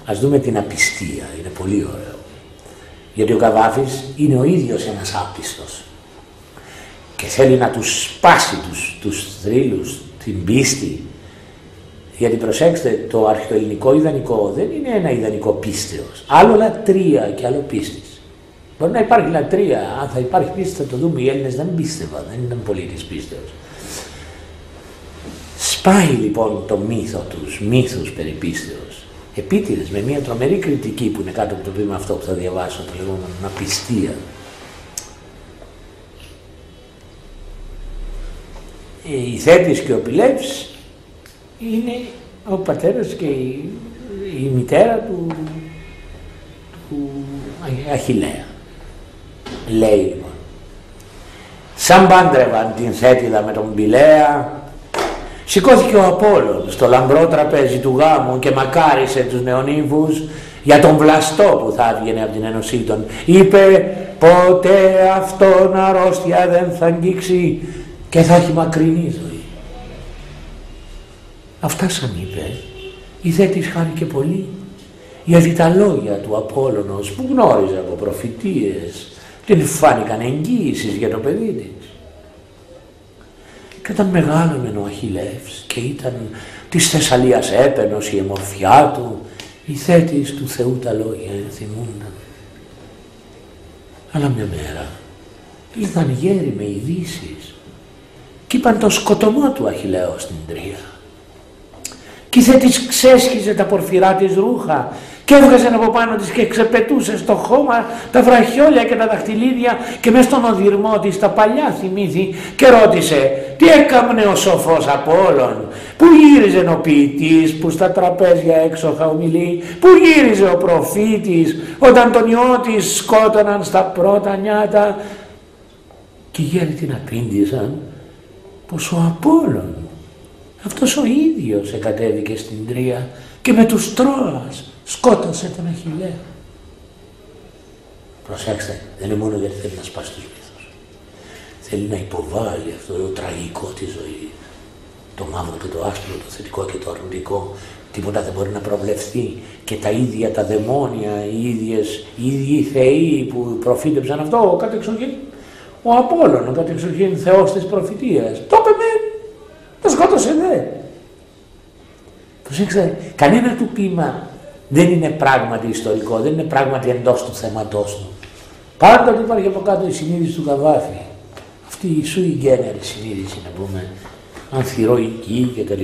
Ας δούμε την απιστία, είναι πολύ ωραίο. Γιατί ο Καβάφης είναι ο ίδιος ένας άπιστος και θέλει να τους σπάσει τους θρύλους, την πίστη. Γιατί προσέξτε, το αρχαιοελληνικό ιδανικό δεν είναι ένα ιδανικό πίστεως. Άλλο λατρεία και άλλο πίστης. Μπορεί να υπάρχει λατρεία, αν θα υπάρχει πίστη θα το δούμε. Οι Έλληνες δεν πίστευαν, δεν ήταν πολίτες πίστεως. Σπάει λοιπόν το μύθο τους, μύθους περί πίστεως. Επίτηδες, με μια τρομερή κριτική που είναι κάτω από το βήμα αυτό που θα διαβάσω, το λεγόμενο απιστία. Η Θέτης και ο Πηλεύς είναι ο πατέρας και η μητέρα του Αχιλλέα. Λέει λοιπόν, σαν πάντρευαν την Θέτιδα με τον Πηλαία, σηκώθηκε ο Απόλλων στο λαμπρό τραπέζι του γάμου και μακάρισε τους νεονύμφους για τον βλαστό που θα έβγαινε από την ένωσή των. Είπε, ποτέ αυτόν αρρώστια δεν θα αγγίξει και θα έχει μακρινή ζωή. Αυτά σαν είπε, η Θέτης χάρηκε πολύ, γιατί τα λόγια του Απόλλωνος που γνώριζε από προφητείες την φάνηκαν εγγύησεις για το παιδί της. Και όταν μεγάλωνε ο Αχιλλεύς και ήταν της Θεσσαλίας έπαινος η αιμορφιά του, η Θέτης του Θεού τα λόγια ενθυμούνταν. Αλλά μια μέρα ήρθαν γέροι με ειδήσεις και είπαν το σκοτωμό του Αχιλλέου στην Τρία. Και η Θέτης ξέσχιζε τα πορφυρά της ρούχα και έβγαζε από πάνω της και ξεπετούσε στο χώμα τα βραχιόλια και τα δαχτυλίδια και μες στον οδυρμό της τα παλιά θυμήθη και ρώτησε, τι έκαμνε ο σοφός Απόλλων, πού γύριζε ο ποιητής που στα τραπέζια έξοχα ομιλεί, πού γύριζε ο προφήτης όταν τον ιό της σκότωναν στα πρώτα νιάτα. Και οι γέροι την απήντησαν πως ο Απόλλων αυτός ο ίδιος εκατέβηκε στην Τρία και με τους Τρώας σκότωσε τον Αχιλλέα. Προσέξτε, δεν είναι μόνο γιατί θέλει να σπάσει τους μύθους. Θέλει να υποβάλει αυτό το τραγικό της ζωής. Το μαύρο και το άσπρο, το θετικό και το αρνητικό. Τίποτα δεν μπορεί να προβλεφθεί. Και τα ίδια τα δαιμόνια, οι ίδιοι θεοί που προφήτεψαν αυτό, ο κατεξοχήν, ο Απόλλων, ο κατεξοχήν θεός της προφητείας. Το είπε το σκότωσε δε. Προσέξτε, κανένα του ποίημα δεν είναι πράγματι ιστορικό, δεν είναι πράγματι εντός του θέματός του. Πάντοτε υπάρχει από κάτω η συνείδηση του Καβάφη. Αυτή η sui generis συνείδηση, να πούμε, ανθυρωική κτλ.